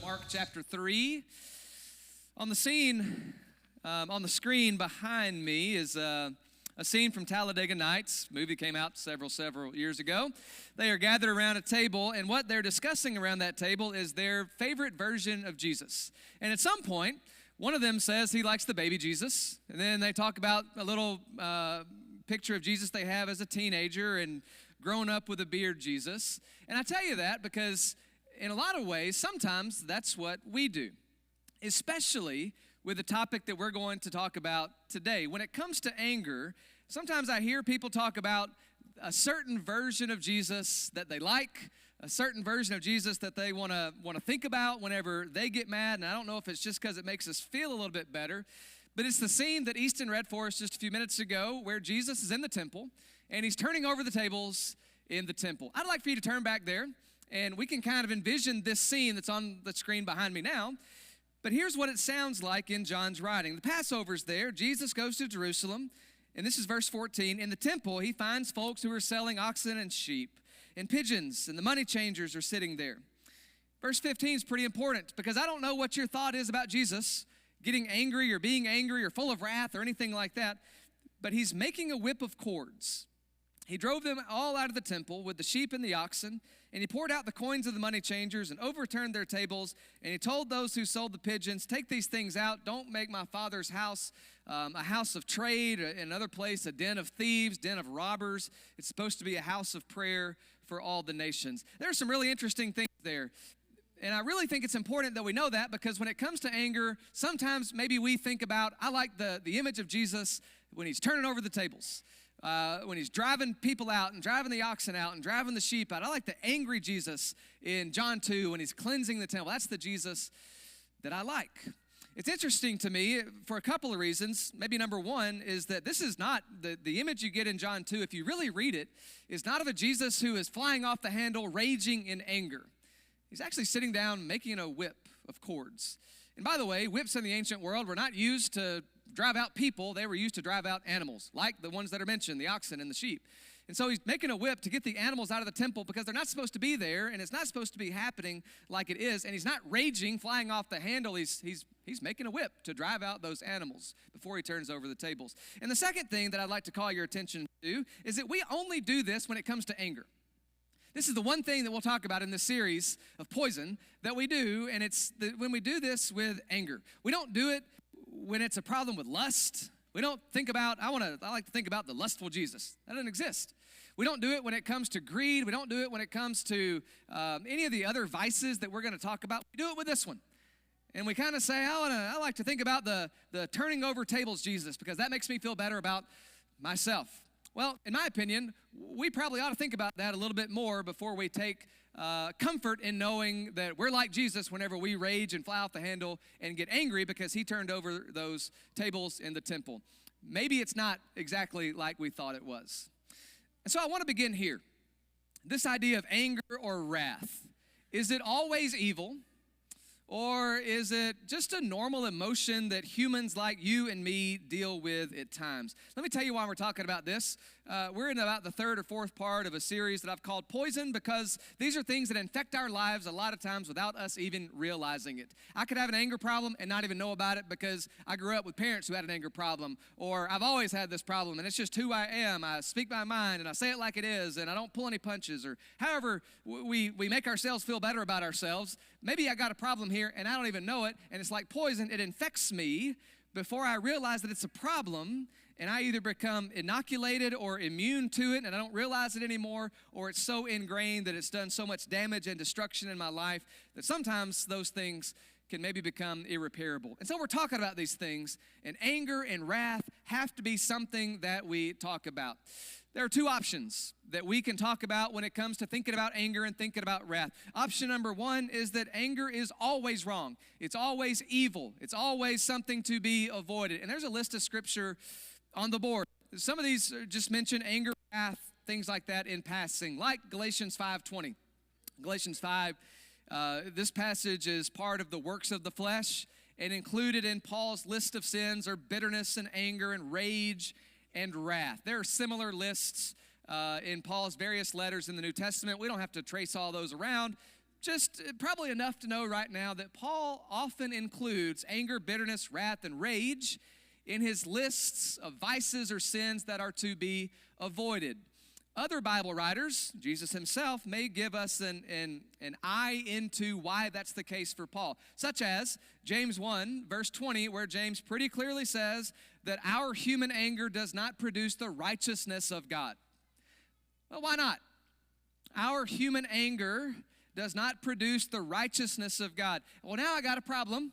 Mark chapter 3. On the screen behind me is a scene from Talladega Nights. Movie came out several years ago. They are gathered around a table, and what they're discussing around that table is their favorite version of Jesus. And at some point, one of them says he likes the baby Jesus, and then they talk about a little picture of Jesus they have as a teenager and grown up with a beard Jesus. And I tell you that because in a lot of ways, sometimes that's what we do, especially with the topic that we're going to talk about today. When it comes to anger, sometimes I hear people talk about a certain version of Jesus that they like, a certain version of Jesus that they want to think about whenever they get mad. And I don't know if it's just because it makes us feel a little bit better, but it's the scene that Easton read for us just a few minutes ago where Jesus is in the temple and he's turning over the tables in the temple. I'd like for you to turn back there, and we can kind of envision this scene that's on the screen behind me now. But here's what it sounds like in John's writing. The Passover's there. Jesus goes to Jerusalem, and this is verse 14. In the temple, he finds folks who are selling oxen and sheep and pigeons, and the money changers are sitting there. Verse 15 is pretty important because I don't know what your thought is about Jesus getting angry or being angry or full of wrath or anything like that, but he's making a whip of cords. He drove them all out of the temple with the sheep and the oxen, and he poured out the coins of the money changers and overturned their tables, and he told those who sold the pigeons, take these things out. Don't make my Father's house a house of trade, another place a den of thieves, den of robbers. It's supposed to be a house of prayer for all the nations. There are some really interesting things there. And I really think it's important that we know that because when it comes to anger, sometimes maybe we think about, I like the image of Jesus when he's turning over the tables. When he's driving people out and driving the oxen out and driving the sheep out. I like the angry Jesus in John 2 when he's cleansing the temple. That's the Jesus that I like. It's interesting to me for a couple of reasons. Maybe number one is that this is not, the image you get in John 2, if you really read it, is not of a Jesus who is flying off the handle, raging in anger. He's actually sitting down making a whip of cords. And by the way, whips in the ancient world were not used to drive out people. They were used to drive out animals, like the ones that are mentioned, the oxen and the sheep. And so he's making a whip to get the animals out of the temple because they're not supposed to be there, and it's not supposed to be happening like it is. And he's not raging, flying off the handle. He's making a whip to drive out those animals before he turns over the tables. And the second thing that I'd like to call your attention to is that we only do this when it comes to anger. This is the one thing that we'll talk about in this series of Poison that we do, and it's when we do this with anger. We don't do it when it's a problem with lust. We don't think about, I like to think about the lustful Jesus. That doesn't exist. We don't do it when it comes to greed. We don't do it when it comes to any of the other vices that we're going to talk about. We do it with this one. And we kind of say, I like to think about the turning over tables Jesus because that makes me feel better about myself. Well, in my opinion, we probably ought to think about that a little bit more before we take comfort in knowing that we're like Jesus whenever we rage and fly off the handle and get angry because he turned over those tables in the temple. Maybe it's not exactly like we thought it was. And so I want to begin here. This idea of anger or wrath, is it always evil? Or is it just a normal emotion that humans like you and me deal with at times? Let me tell you why we're talking about this. We're in about the third or fourth part of a series that I've called Poison because these are things that infect our lives a lot of times without us even realizing it. I could have an anger problem and not even know about it because I grew up with parents who had an anger problem, or I've always had this problem and it's just who I am. I speak my mind and I say it like it is and I don't pull any punches, or however we make ourselves feel better about ourselves. Maybe I got a problem here and I don't even know it, and it's like poison. It infects me before I realize that it's a problem, and I either become inoculated or immune to it and I don't realize it anymore, or it's so ingrained that it's done so much damage and destruction in my life that sometimes those things can maybe become irreparable. And so we're talking about these things, and anger and wrath have to be something that we talk about. There are two options that we can talk about when it comes to thinking about anger and thinking about wrath. Option number one is that anger is always wrong. It's always evil. It's always something to be avoided. And there's a list of scripture on the board. Some of these just mention anger, wrath, things like that in passing, like Galatians 5:20. Galatians 5, this passage is part of the works of the flesh, and included in Paul's list of sins are bitterness and anger and rage and wrath. There are similar lists in Paul's various letters in the New Testament. We don't have to trace all those around. just probably enough to know right now that Paul often includes anger, bitterness, wrath, and rage in his lists of vices or sins that are to be avoided. Other Bible writers, Jesus himself, may give us an eye into why that's the case for Paul, such as James 1, verse 20, where James pretty clearly says that our human anger does not produce the righteousness of God. Well, why not? Our human anger does not produce the righteousness of God. Well, now I got a problem.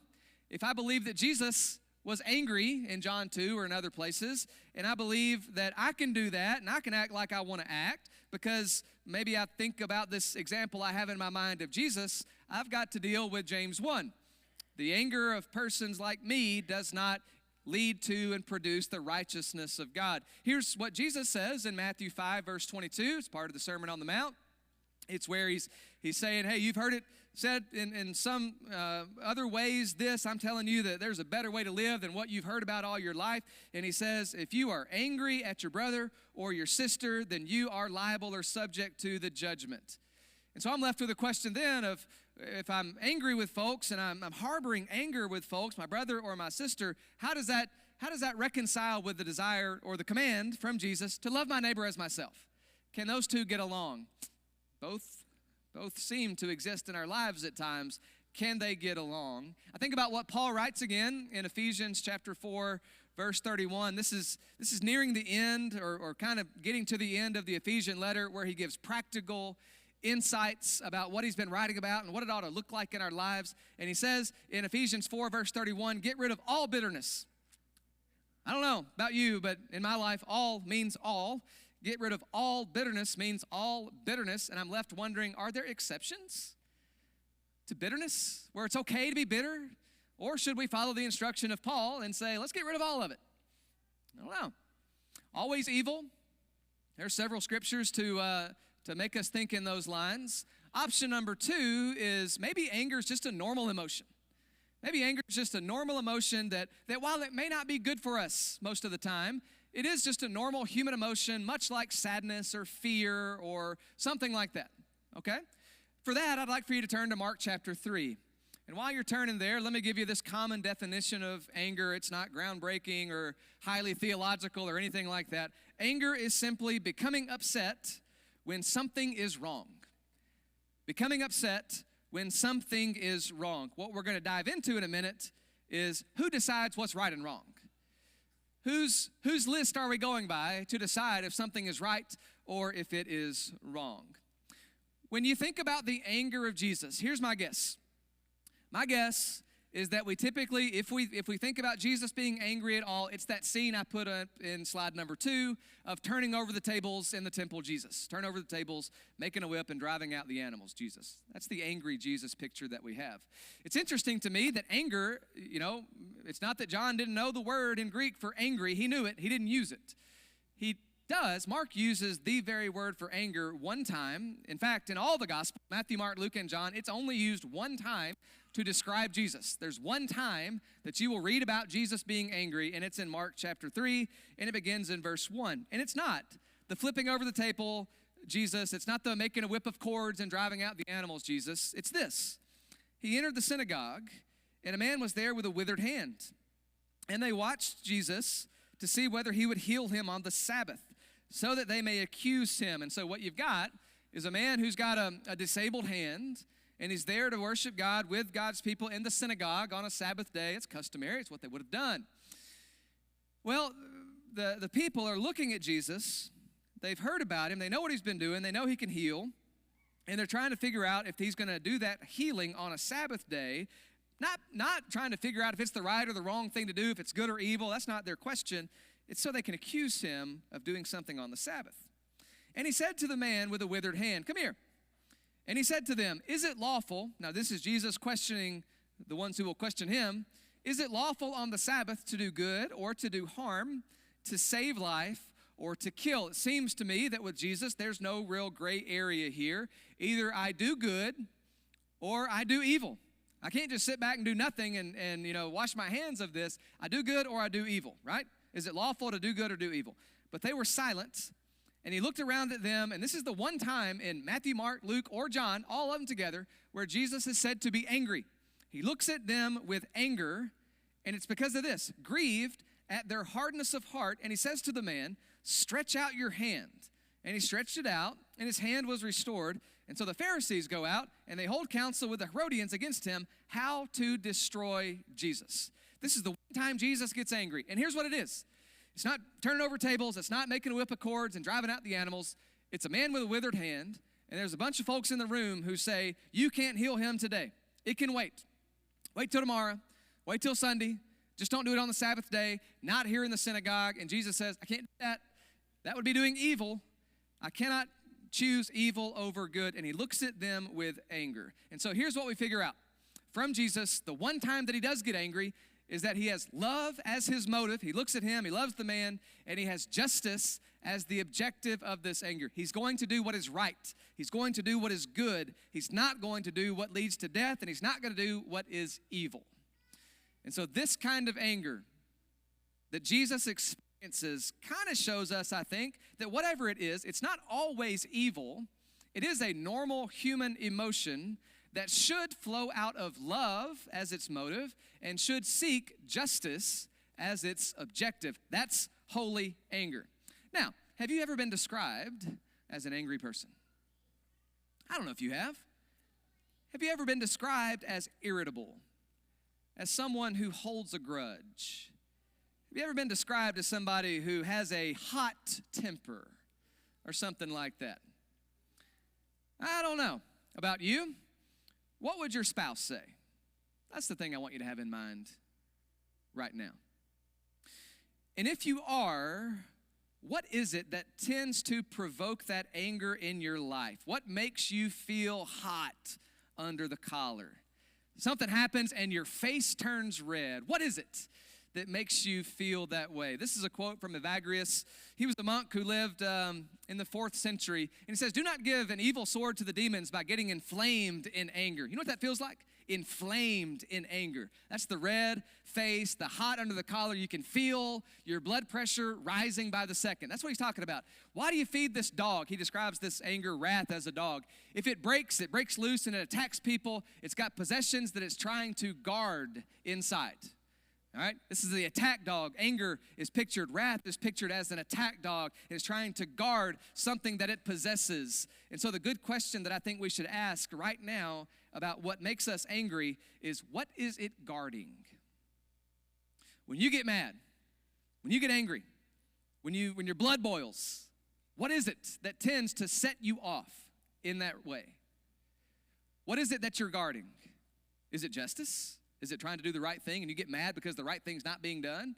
If I believe that Jesus was angry in John 2 or in other places, and I believe that I can do that and I can act like I want to act because maybe I think about this example I have in my mind of Jesus, I've got to deal with James 1. The anger of persons like me does not lead to and produce the righteousness of God. Here's what Jesus says in Matthew 5, verse 22. It's part of the Sermon on the Mount. It's where he's saying, hey, you've heard it said in some other ways this. I'm telling you that there's a better way to live than what you've heard about all your life. And he says, if you are angry at your brother or your sister, then you are liable or subject to the judgment. And so I'm left with a question then of, if I'm angry with folks and I'm harboring anger with folks, my brother or my sister, how does that reconcile with the desire or the command from Jesus to love my neighbor as myself? Can those two get along? Both seem to exist in our lives at times. Can they get along? I think about what Paul writes again in Ephesians chapter 4, verse 31. This is nearing the end or kind of getting to the end of the Ephesian letter where he gives practical insights about what he's been writing about and what it ought to look like in our lives. And he says in Ephesians 4, verse 31, get rid of all bitterness. I don't know about you, but in my life, all means all. Get rid of all bitterness means all bitterness, and I'm left wondering, are there exceptions to bitterness where it's okay to be bitter? Or should we follow the instruction of Paul and say, let's get rid of all of it? I don't know. Always evil. There are several scriptures to make us think in those lines. Option number 2 is maybe anger is just a normal emotion. Maybe anger is just a normal emotion that while it may not be good for us most of the time, it is just a normal human emotion, much like sadness or fear or something like that, okay? For that, I'd like for you to turn to Mark chapter 3. And while you're turning there, let me give you this common definition of anger. It's not groundbreaking or highly theological or anything like that. Anger is simply becoming upset when something is wrong. Becoming upset when something is wrong. What we're going to dive into in a minute is who decides what's right and wrong. Whose list are we going by to decide if something is right or if it is wrong? When you think about the anger of Jesus, here's my guess. My guess is that we typically, if we think about Jesus being angry at all, it's that scene I put up in slide number 2 of turning over the tables in the temple Jesus. Turn over the tables, making a whip, and driving out the animals, Jesus. That's the angry Jesus picture that we have. It's interesting to me that anger, it's not that John didn't know the word in Greek for angry. He knew it. He didn't use it. He does. Mark uses the very word for anger one time. In fact, in all the Gospels, Matthew, Mark, Luke, and John, it's only used one time to describe Jesus. There's one time that you will read about Jesus being angry, and it's in Mark chapter 3, and it begins in verse 1. And it's not the flipping over the table Jesus. It's not the making a whip of cords and driving out the animals Jesus. It's this. He entered the synagogue, and a man was there with a withered hand. And they watched Jesus to see whether he would heal him on the Sabbath, so that they may accuse him. And so what you've got is a man who's got a disabled hand, and he's there to worship God with God's people in the synagogue on a Sabbath day. It's customary. It's what they would have done. Well, the people are looking at Jesus. They've heard about him. They know what he's been doing. They know he can heal. And they're trying to figure out if he's going to do that healing on a Sabbath day. Not trying to figure out if it's the right or the wrong thing to do, if it's good or evil. That's not their question. It's so they can accuse him of doing something on the Sabbath. And he said to the man with a withered hand, come here. And he said to them, is it lawful, now this is Jesus questioning the ones who will question him, is it lawful on the Sabbath to do good or to do harm, to save life or to kill? It seems to me that with Jesus, there's no real gray area here. Either I do good or I do evil. I can't just sit back and do nothing and wash my hands of this. I do good or I do evil, right? Is it lawful to do good or do evil? But they were silent, and he looked around at them, and this is the one time in Matthew, Mark, Luke, or John, all of them together, where Jesus is said to be angry. He looks at them with anger, and it's because of this, grieved at their hardness of heart, and he says to the man, stretch out your hand. And he stretched it out, and his hand was restored. And so the Pharisees go out, and they hold counsel with the Herodians against him, how to destroy Jesus. This is the one time Jesus gets angry, and here's what it is. It's not turning over tables. It's not making a whip of cords and driving out the animals. It's a man with a withered hand, and there's a bunch of folks in the room who say, you can't heal him today. It can wait. Wait till tomorrow. Wait till Sunday. Just don't do it on the Sabbath day, not here in the synagogue. And Jesus says, I can't do that. That would be doing evil. I cannot choose evil over good. And he looks at them with anger. And so here's what we figure out. From Jesus, the one time that he does get angry is that he has love as his motive. He looks at him, he loves the man, and he has justice as the objective of this anger. He's going to do what is right. He's going to do what is good. He's not going to do what leads to death, and he's not going to do what is evil. And so this kind of anger that Jesus experiences kind of shows us, I think, that whatever it is, it's not always evil. It is a normal human emotion that should flow out of love as its motive and should seek justice as its objective. That's holy anger. Now, have you ever been described as an angry person? I don't know if you have. Have you ever been described as irritable, as someone who holds a grudge? Have you ever been described as somebody who has a hot temper or something like that? I don't know about you. What would your spouse say? That's the thing I want you to have in mind right now. And if you are, what is it that tends to provoke that anger in your life? What makes you feel hot under the collar? Something happens and your face turns red. What is it that makes you feel that way? This is a quote from Evagrius. He was a monk who lived in the 4th century. And he says, do not give an evil sword to the demons by getting inflamed in anger. You know what that feels like? Inflamed in anger. That's the red face, the hot under the collar. You can feel your blood pressure rising by the second. That's what he's talking about. Why do you feed this dog? He describes this anger, wrath, as a dog. If it breaks loose and it attacks people. It's got possessions that it's trying to guard inside. All right, this is the attack dog. Anger is pictured, wrath is pictured as an attack dog. It's trying to guard something that it possesses. And so the good question that I think we should ask right now about what makes us angry is, what is it guarding? When you get mad, when you get angry, when your blood boils, what is it that tends to set you off in that way? What is it that you're guarding? Is it justice? Is it trying to do the right thing and you get mad because the right thing's not being done?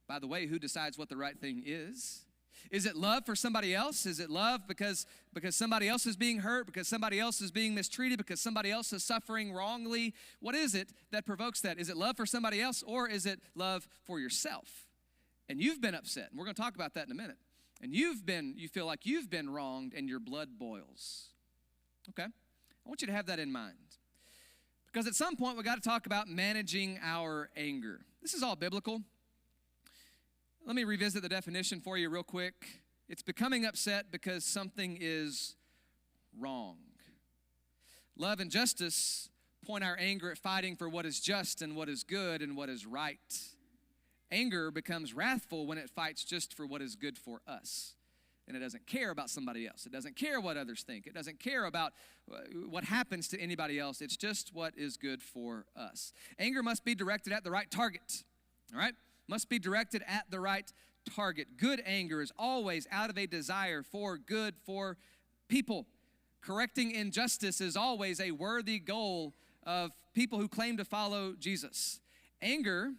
By the way, who decides what the right thing is? Is it love for somebody else? Is it love because somebody else is being hurt, because somebody else is being mistreated, because somebody else is suffering wrongly? What is it that provokes that? Is it love for somebody else, or is it love for yourself? And you've been upset, and we're going to talk about that in a minute. And you feel like you've been wronged and your blood boils. Okay? I want you to have that in mind. Because at some point, we've got to talk about managing our anger. This is all biblical. Let me revisit the definition for you real quick. It's becoming upset because something is wrong. Love and justice point our anger at fighting for what is just and what is good and what is right. Anger becomes wrathful when it fights just for what is good for us. And it doesn't care about somebody else. It doesn't care what others think. It doesn't care about what happens to anybody else. It's just what is good for us. Anger must be directed at the right target, all right? Must be directed at the right target. Good anger is always out of a desire for good for people. Correcting injustice is always a worthy goal of people who claim to follow Jesus. Anger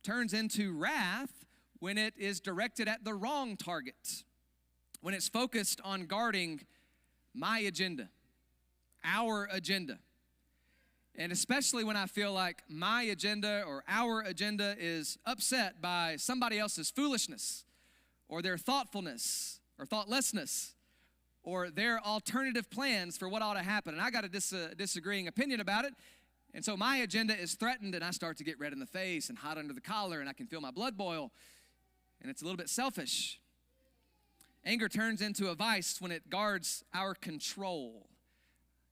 turns into wrath when it is directed at the wrong target. When it's focused on guarding my agenda, our agenda. And especially when I feel like my agenda or our agenda is upset by somebody else's foolishness or their thoughtfulness or thoughtlessness or their alternative plans for what ought to happen. And I got a disagreeing opinion about it. And so my agenda is threatened and I start to get red in the face and hot under the collar and I can feel my blood boil. And it's a little bit selfish. Anger turns into a vice when it guards our control.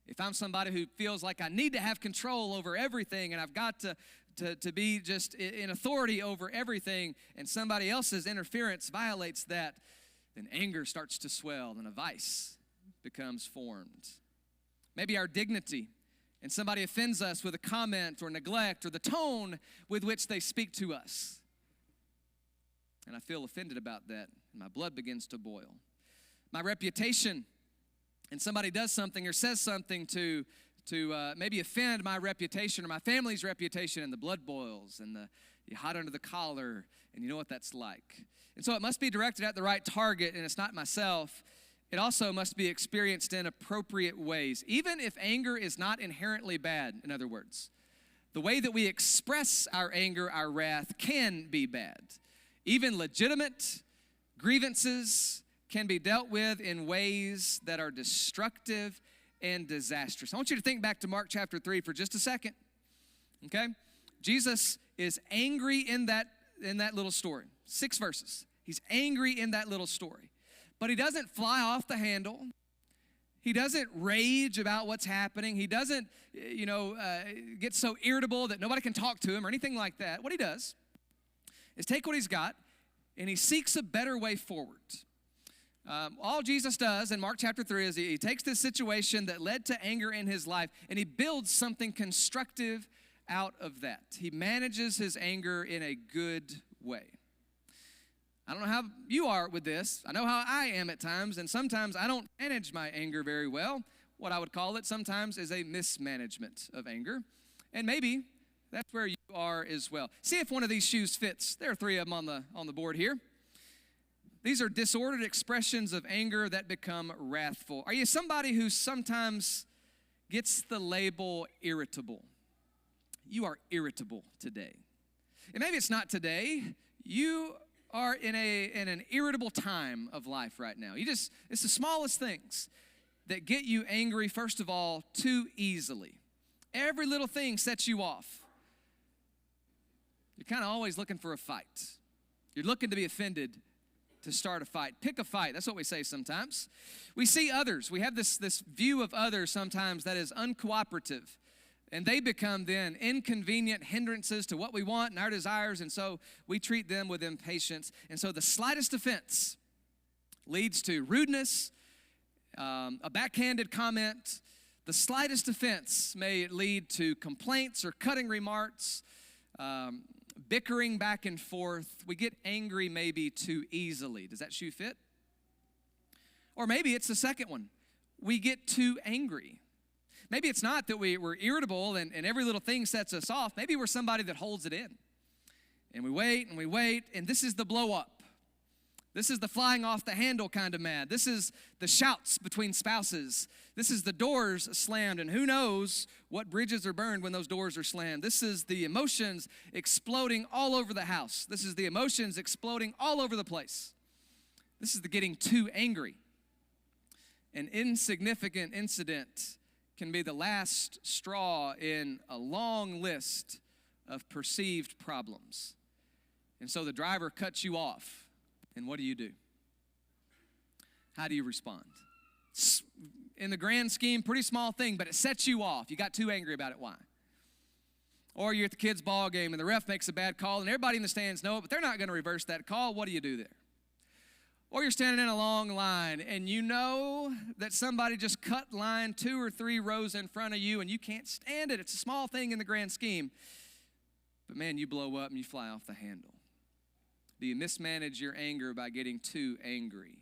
If I'm somebody who feels like I need to have control over everything and I've got to be just in authority over everything, and somebody else's interference violates that, then anger starts to swell and a vice becomes formed. Maybe our dignity, and somebody offends us with a comment or neglect or the tone with which they speak to us. And I feel offended about that, and my blood begins to boil. My reputation, and somebody does something or says something to maybe offend my reputation or my family's reputation, and the blood boils and you're hot under the collar, and you know what that's like. And so it must be directed at the right target, and it's not myself. It also must be experienced in appropriate ways, even if anger is not inherently bad, in other words. The way that we express our anger, our wrath, can be bad. Even legitimate grievances can be dealt with in ways that are destructive and disastrous. I want you to think back to Mark chapter 3 for just a second, okay? Jesus is angry in that little story, 6 verses. He's angry in that little story. But he doesn't fly off the handle. He doesn't rage about what's happening. He doesn't, get so irritable that nobody can talk to him or anything like that. What he does is take what he's got and he seeks a better way forward. All Jesus does in Mark chapter 3 is he takes this situation that led to anger in his life and he builds something constructive out of that. He manages his anger in a good way. I don't know how you are with this. I know how I am at times, and sometimes I don't manage my anger very well. What I would call it sometimes is a mismanagement of anger. And maybe that's where you are as well. See if one of these shoes fits. There are 3 of them on the board here. These are disordered expressions of anger that become wrathful. Are you somebody who sometimes gets the label irritable? You are irritable today. And maybe it's not today. You are in an irritable time of life right now. It's the smallest things that get you angry, first of all, too easily. Every little thing sets you off. You're kind of always looking for a fight. You're looking to be offended to start a fight. Pick a fight. That's what we say sometimes. We see others. We have this view of others sometimes that is uncooperative. And they become then inconvenient hindrances to what we want and our desires, and so we treat them with impatience. And so the slightest offense leads to rudeness, a backhanded comment. The slightest offense may lead to complaints or cutting remarks, bickering back and forth. We get angry maybe too easily. Does that shoe fit? Or maybe it's the second one. We get too angry. Maybe it's not that we're irritable and every little thing sets us off. Maybe we're somebody that holds it in. And we wait, and this is the blow up. This is the flying off the handle kind of mad. This is the shouts between spouses. This is the doors slammed, and who knows what bridges are burned when those doors are slammed. This is the emotions exploding all over the house. This is the emotions exploding all over the place. This is the getting too angry. An insignificant incident can be the last straw in a long list of perceived problems. And so the driver cuts you off, and what do? How do you respond? In the grand scheme, pretty small thing, but it sets you off. You got too angry about it. Why? Or you're at the kids' ball game, and the ref makes a bad call, and everybody in the stands know it, but they're not going to reverse that call. What do you do there? Or you're standing in a long line, and you know that somebody just cut line 2 or 3 rows in front of you, and you can't stand it. It's a small thing in the grand scheme. But man, you blow up and you fly off the handle. Do you mismanage your anger by getting too angry?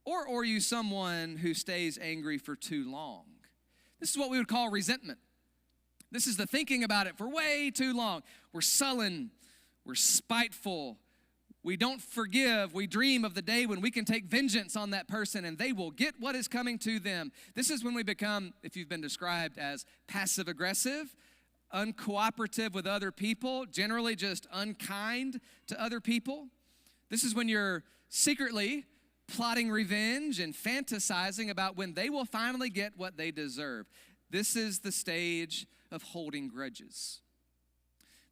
Or are you someone who stays angry for too long? This is what we would call resentment. This is the thinking about it for way too long. We're sullen. We're spiteful. We don't forgive. We dream of the day when we can take vengeance on that person and they will get what is coming to them. This is when we become, if you've been described as passive-aggressive, uncooperative with other people, generally just unkind to other people. This is when you're secretly plotting revenge and fantasizing about when they will finally get what they deserve. This is the stage of holding grudges.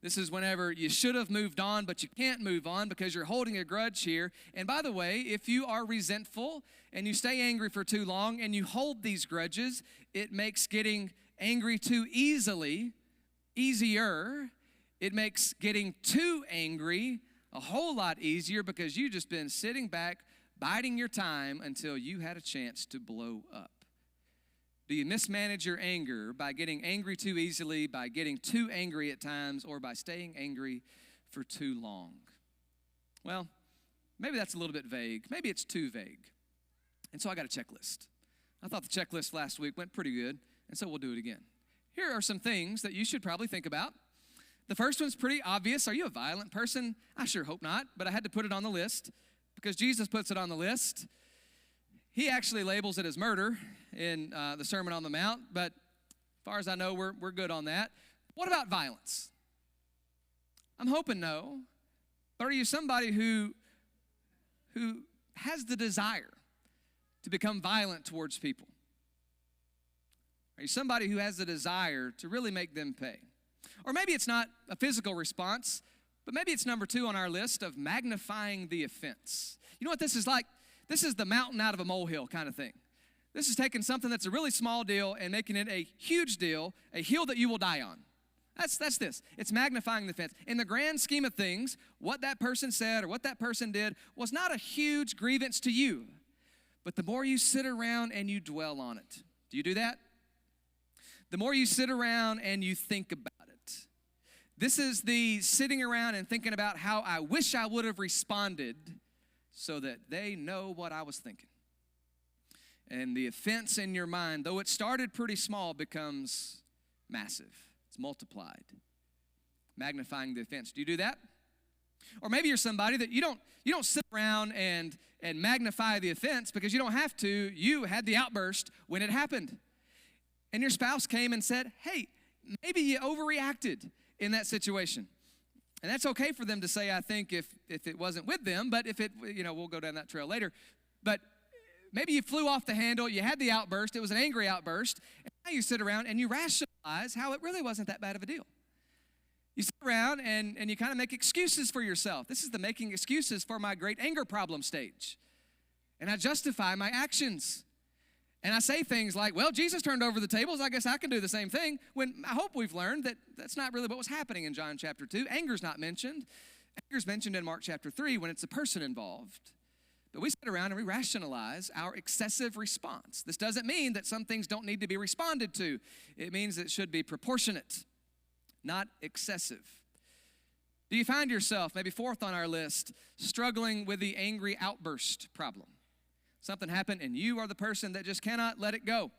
This is whenever you should have moved on, but you can't move on because you're holding a grudge here. And by the way, if you are resentful and you stay angry for too long and you hold these grudges, it makes getting angry too easily easier. It makes getting too angry a whole lot easier because you've just been sitting back, biding your time until you had a chance to blow up. Do you mismanage your anger by getting angry too easily, by getting too angry at times, or by staying angry for too long? Well, maybe that's a little bit vague. Maybe it's too vague. And so I got a checklist. I thought the checklist last week went pretty good, and so we'll do it again. Here are some things that you should probably think about. The first one's pretty obvious. Are you a violent person? I sure hope not, but I had to put it on the list because Jesus puts it on the list. He actually labels it as murder in the Sermon on the Mount, but as far as I know, we're good on that. What about violence? I'm hoping no. But are you somebody who has the desire to become violent towards people? Are you somebody who has the desire to really make them pay? Or maybe it's not a physical response, but maybe it's number 2 on our list of magnifying the offense. You know what this is like? This is the mountain out of a molehill kind of thing. This is taking something that's a really small deal and making it a huge deal, a hill that you will die on. That's this. It's magnifying the offense. In the grand scheme of things, what that person said or what that person did was not a huge grievance to you. But the more you sit around and you dwell on it, do you do that? The more you sit around and you think about it. This is the sitting around and thinking about how I wish I would have responded so that they know what I was thinking. And the offense in your mind, though it started pretty small, becomes massive. It's multiplied. Magnifying the offense. Do you do that? Or maybe you're somebody that you don't sit around and magnify the offense because you don't have to. You had the outburst when it happened. And your spouse came and said, hey, maybe you overreacted in that situation. And that's okay for them to say, I think, if it wasn't with them, but if it, we'll go down that trail later. But maybe you flew off the handle, you had the outburst, it was an angry outburst, and now you sit around and you rationalize how it really wasn't that bad of a deal. You sit around and you kind of make excuses for yourself. This is the making excuses for my great anger problem stage. And I justify my actions. And I say things like, well, Jesus turned over the tables. I guess I can do the same thing. When I hope we've learned that that's not really what was happening in John chapter 2. Anger's not mentioned. Anger's mentioned in Mark chapter 3 when it's a person involved. But we sit around and we rationalize our excessive response. This doesn't mean that some things don't need to be responded to. It means it should be proportionate, not excessive. Do you find yourself, maybe 4th on our list, struggling with the angry outburst problem? Something happened and you are the person that just cannot let it go.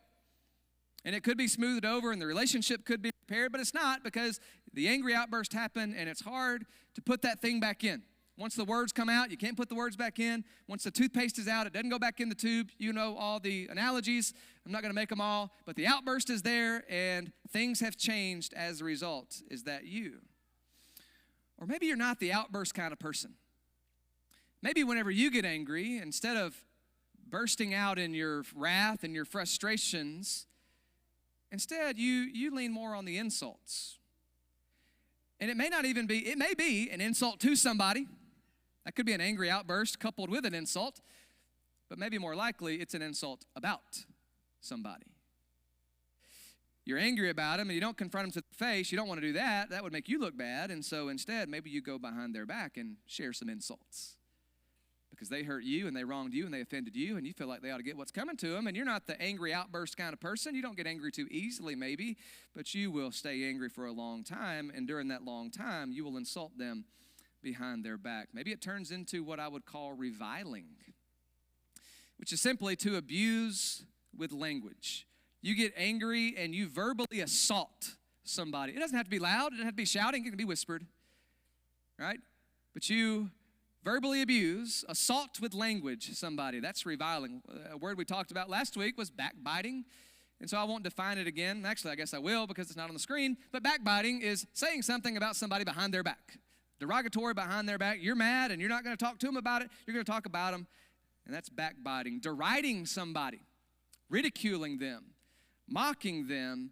And it could be smoothed over and the relationship could be repaired, but it's not because the angry outburst happened and it's hard to put that thing back in. Once the words come out, you can't put the words back in. Once the toothpaste is out, it doesn't go back in the tube. You know all the analogies. I'm not going to make them all, but the outburst is there and things have changed as a result. Is that you? Or maybe you're not the outburst kind of person. Maybe whenever you get angry, instead of bursting out in your wrath and your frustrations, instead you lean more on the insults. And it may be an insult to somebody. That could be an angry outburst coupled with an insult, but maybe more likely it's an insult about somebody. You're angry about them and you don't confront them to the face. You don't want to do that. That would make you look bad. And so instead, maybe you go behind their back and share some insults. Because they hurt you and they wronged you and they offended you and you feel like they ought to get what's coming to them, and you're not the angry outburst kind of person. You don't get angry too easily maybe, but you will stay angry for a long time, and during that long time you will insult them behind their back. Maybe it turns into what I would call reviling, which is simply to abuse with language. You get angry and you verbally assault somebody. It doesn't have to be loud, it doesn't have to be shouting, it can be whispered, right? But you verbally abuse, assault with language somebody. That's reviling. A word we talked about last week was backbiting. And so I won't define it again. Actually, I guess I will because it's not on the screen. But backbiting is saying something about somebody behind their back. Derogatory behind their back. You're mad and you're not going to talk to them about it. You're going to talk about them. And that's backbiting. Deriding somebody. Ridiculing them. Mocking them.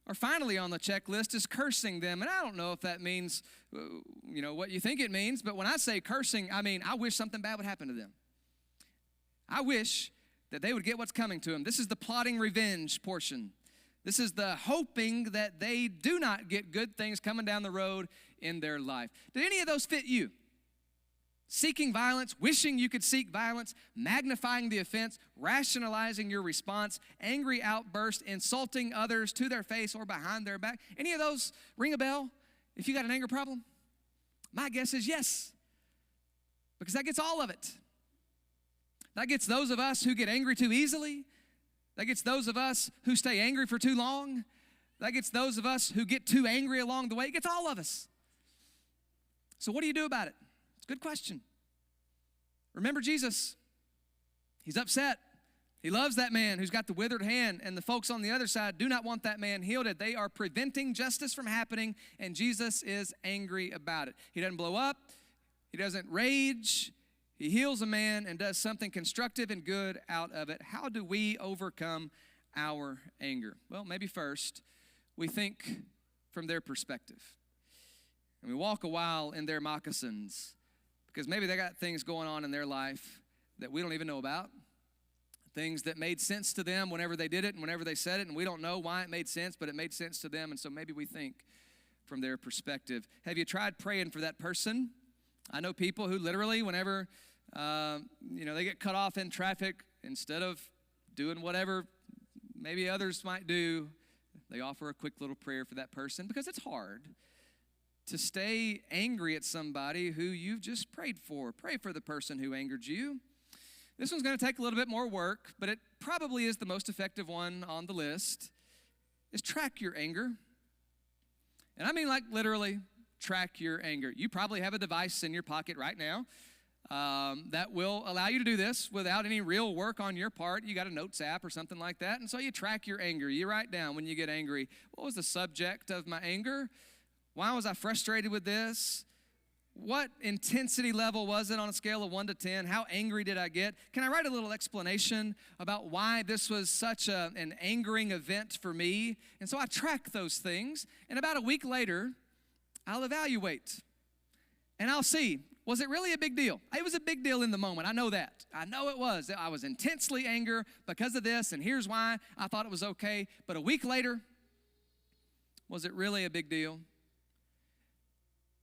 Or finally on the checklist is cursing them. And I don't know if that means, what you think it means, but when I say cursing, I mean I wish something bad would happen to them. I wish that they would get what's coming to them. This is the plotting revenge portion. This is the hoping that they do not get good things coming down the road in their life. Did any of those fit you? Seeking violence, wishing you could seek violence, magnifying the offense, rationalizing your response, angry outburst, insulting others to their face or behind their back. Any of those ring a bell if you got an anger problem? My guess is yes, because that gets all of it. That gets those of us who get angry too easily. That gets those of us who stay angry for too long. That gets those of us who get too angry along the way. It gets all of us. So what do you do about it? Good question. Remember Jesus. He's upset. He loves that man who's got the withered hand, and the folks on the other side do not want that man healed. They are preventing justice from happening, and Jesus is angry about it. He doesn't blow up. He doesn't rage. He heals a man and does something constructive and good out of it. How do we overcome our anger? Well, maybe first, we think from their perspective. And we walk a while in their moccasins, because maybe they got things going on in their life that we don't even know about. Things that made sense to them whenever they did it and whenever they said it, and we don't know why it made sense, but it made sense to them, and so maybe we think from their perspective. Have you tried praying for that person? I know people who literally, whenever they get cut off in traffic, instead of doing whatever maybe others might do, they offer a quick little prayer for that person, because it's hard to stay angry at somebody who you've just prayed for. Pray for the person who angered you. This one's going to take a little bit more work, but it probably is the most effective one on the list, is track your anger. And I mean like literally track your anger. You probably have a device in your pocket right now that will allow you to do this without any real work on your part. You got a notes app or something like that, and so you track your anger. You write down when you get angry, what was the subject of my anger? Why was I frustrated with this? What intensity level was it on a scale of 1 to 10? How angry did I get? Can I write a little explanation about why this was such an angering event for me? And so I track those things, and about a week later, I'll evaluate, and I'll see, was it really a big deal? It was a big deal in the moment. I know that. I know it was. I was intensely angry because of this, and here's why I thought it was okay. But a week later, was it really a big deal?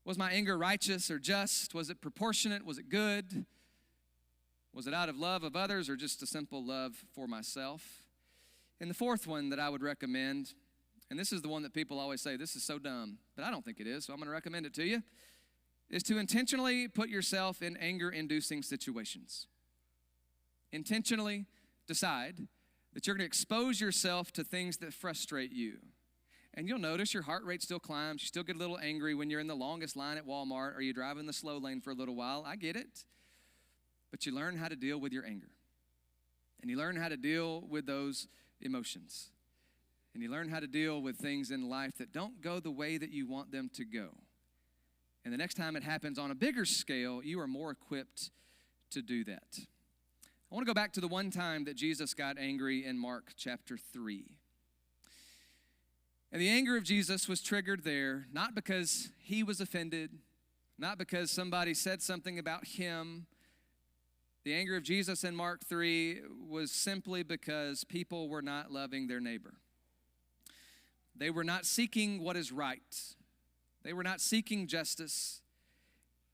Was my anger righteous or just? Was it proportionate? Was it good? Was it out of love of others or just a simple love for myself? And the fourth one that I would recommend, and this is the one that people always say, this is so dumb, but I don't think it is, so I'm going to recommend it to you, is to intentionally put yourself in anger-inducing situations. Intentionally decide that you're going to expose yourself to things that frustrate you. And you'll notice your heart rate still climbs. You still get a little angry when you're in the longest line at Walmart or you drive in the slow lane for a little while. I get it. But you learn how to deal with your anger. And you learn how to deal with those emotions. And you learn how to deal with things in life that don't go the way that you want them to go. And the next time it happens on a bigger scale, you are more equipped to do that. I want to go back to the one time that Jesus got angry in Mark chapter 3. And the anger of Jesus was triggered there, not because he was offended, not because somebody said something about him. The anger of Jesus in Mark 3 was simply because people were not loving their neighbor. They were not seeking what is right. They were not seeking justice.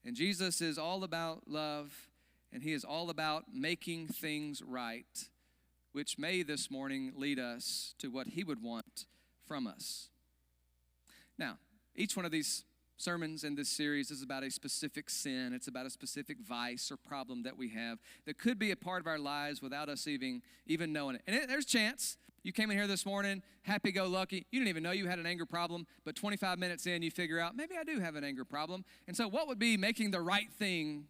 And Jesus is all about love, and he is all about making things right, which may this morning lead us to what he would want from us. Now, each one of these sermons in this series is about a specific sin. It's about a specific vice or problem that we have that could be a part of our lives without us even knowing it. And there's a chance you came in here this morning, happy-go-lucky. You didn't even know you had an anger problem, but 25 minutes in, you figure out, maybe I do have an anger problem. And so what would be making the right thing,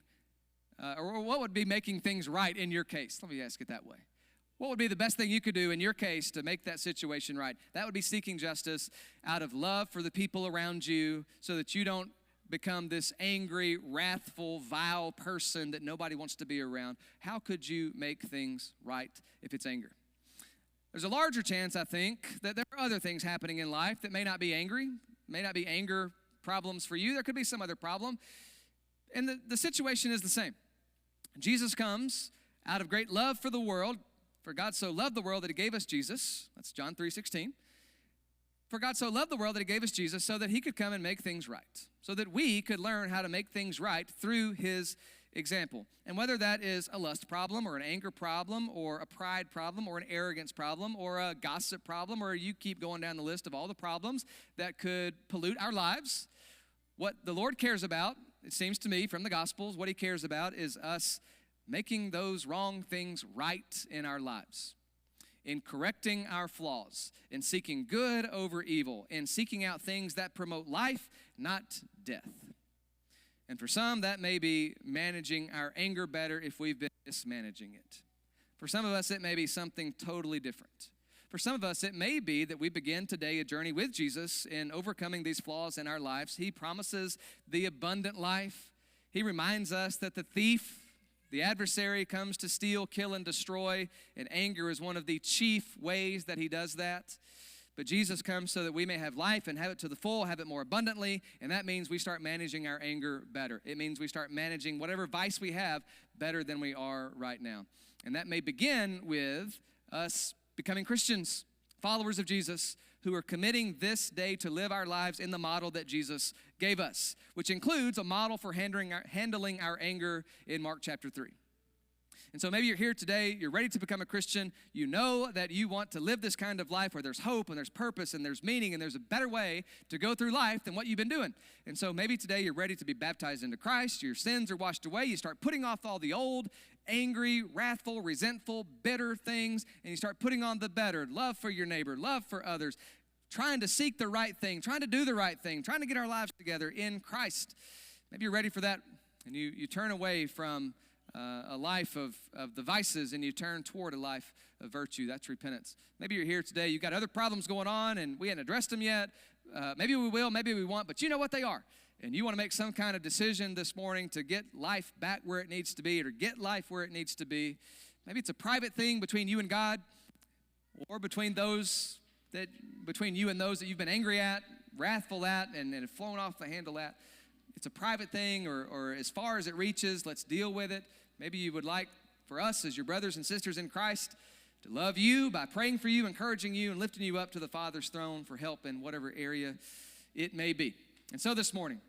or what would be making things right in your case? Let me ask it that way. What would be the best thing you could do in your case to make that situation right? That would be seeking justice out of love for the people around you so that you don't become this angry, wrathful, vile person that nobody wants to be around. How could you make things right if it's anger? there's a larger chance, I think, that there are other things happening in life that may not be anger problems for you. There could be some other problem. And the situation is the same. Jesus comes out of great love for the world. For God so loved the world that he gave us Jesus. That's John 3:16. For God so loved the world that he gave us Jesus so that he could come and make things right. So that we could learn how to make things right through his example. And whether that is a lust problem or an anger problem or a pride problem or an arrogance problem or a gossip problem, or you keep going down the list of all the problems that could pollute our lives, what the Lord cares about, it seems to me from the Gospels, what he cares about is us making those wrong things right in our lives, in correcting our flaws, in seeking good over evil, in seeking out things that promote life, not death. And for some, that may be managing our anger better if we've been mismanaging it. For some of us, it may be something totally different. For some of us, it may be that we begin today a journey with Jesus in overcoming these flaws in our lives. He promises the abundant life. He reminds us that the thief, the adversary, comes to steal, kill, and destroy, and anger is one of the chief ways that he does that. But Jesus comes so that we may have life and have it to the full, have it more abundantly, and that means we start managing our anger better. It means we start managing whatever vice we have better than we are right now. And that may begin with us becoming Christians, followers of Jesus, who are committing this day to live our lives in the model that Jesus gave us, which includes a model for handling our anger in Mark chapter 3. And so maybe you're here today, you're ready to become a Christian, you know that you want to live this kind of life where there's hope and there's purpose and there's meaning and there's a better way to go through life than what you've been doing. And so maybe today you're ready to be baptized into Christ, your sins are washed away, you start putting off all the old, angry, wrathful, resentful, bitter things, and you start putting on the better, love for your neighbor, love for others, trying to seek the right thing, trying to do the right thing, trying to get our lives together in Christ. Maybe you're ready for that, and you turn away from a life of the vices, and you turn toward a life of virtue. That's repentance. Maybe you're here today, you've got other problems going on, and we hadn't addressed them yet. Maybe we will, maybe we won't, but you know what they are. And you want to make some kind of decision this morning to get life back where it needs to be, or get life where it needs to be. Maybe it's a private thing between you and God, or between you and those that you've been angry at, wrathful at, and have flown off the handle at. It's a private thing, or as far as it reaches, let's deal with it. Maybe you would like for us as your brothers and sisters in Christ to love you by praying for you, encouraging you, and lifting you up to the Father's throne for help in whatever area it may be. And so this morning,